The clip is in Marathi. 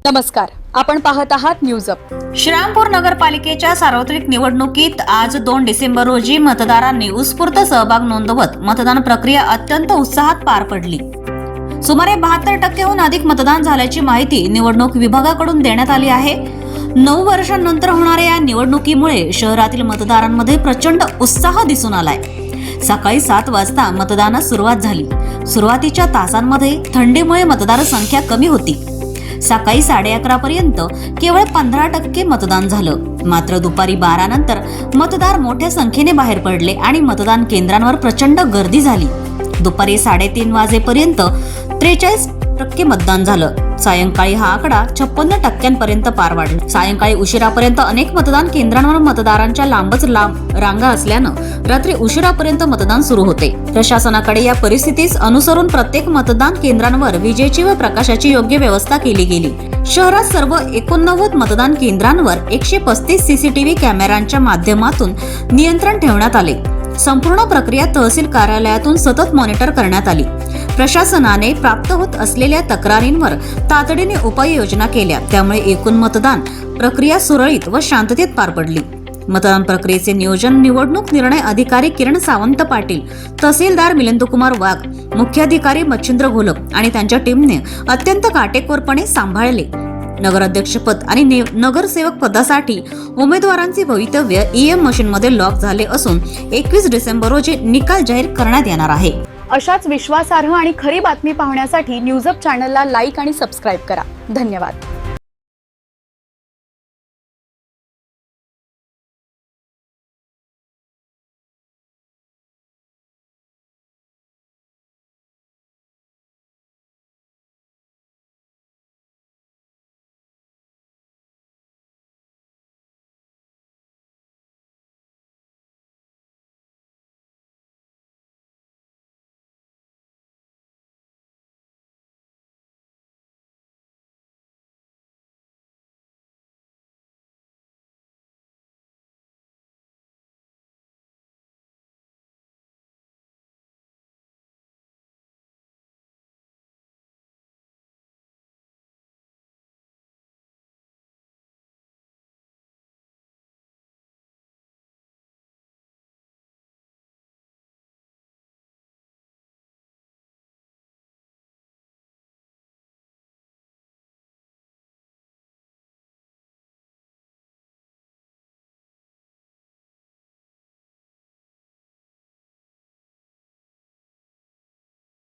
नमस्कार, आपण पाहत आहात न्यूज अप। श्रीरामपूर नगरपालिकेच्या सार्वत्रिक निवडणुकीत आज 2 डिसेंबर रोजी मतदारांनी उत्स्फूर्त सहभाग नोंदवत मतदान प्रक्रिया अत्यंत उत्साहात पार पडली। सुमारे 72% अधिक मतदान झाल्याची माहिती निवडणूक विभागाकडून देण्यात आली आहे। 9 वर्षांनंतर होणाऱ्या या निवडणुकीमुळे शहरातील मतदारांमध्ये प्रचंड उत्साह दिसून आलाय। सकाळी 7 वाजता मतदानास सुरुवात झाली। सुरुवातीच्या तासांमध्ये थंडीमुळे मतदार संख्या कमी होती। सकाळी 11:30 पर्यंत केवळ 15% मतदान झालं। मात्र दुपारी 12 नंतर मतदार मोठ्या संख्येने बाहेर पडले आणि मतदान केंद्रांवर प्रचंड गर्दी झाली। दुपारी 3:30 वाजेपर्यंत 43% मतदान झालं। सायंकाळी हा आकडा 56% पार वाढला। सायंकाळी उशिरापर्यंत अनेक मतदान केंद्रांवर मतदारांच्या लांबच लांब रांगा असल्यानं रात्री उशिरापर्यंत मतदान सुरू होते। प्रशासनाकडे या परिस्थितीस अनुसरून प्रत्येक मतदान केंद्रांवर विजेची व प्रकाशाची योग्य व्यवस्था केली गेली। शहरात सर्व 89 मतदान केंद्रांवर 135 सीसीटीव्ही कॅमेऱ्यांच्या माध्यमातून नियंत्रण ठेवण्यात आले। संपूर्ण प्रक्रिया तहसील कार्यालयातून सतत मॉनिटर करण्यात आली। प्रशासनाने प्राप्त होत असलेल्या तक्रारींवर तातडीने उपाययोजना केल्या, त्यामुळे एकूण मतदान प्रक्रिया सुरळीत व शांततेत पार पडली। मतदान प्रक्रियेचे नियोजन निवडणूक निर्णय अधिकारी किरण सावंत पाटील, तहसीलदार मिलिंदकुमार वाघ, मुख्याधिकारी मच्छिंद्र घोलप आणि त्यांच्या टीमने अत्यंत काटेकोरपणे सांभाळले। नगराध्यक्षपद आणि नगरसेवक पदासाठी उमेदवारांचे भवितव्य ईएम मशीनमध्ये लॉक झाले असून 21 डिसेंबर रोजी निकाल जाहीर करण्यात येणार आहे। अशाच विश्वासार्ह आणि खरी बातमी पाहण्यासाठी न्यूज अप चॅनलला लाईक आणि सबस्क्राईब करा। धन्यवाद।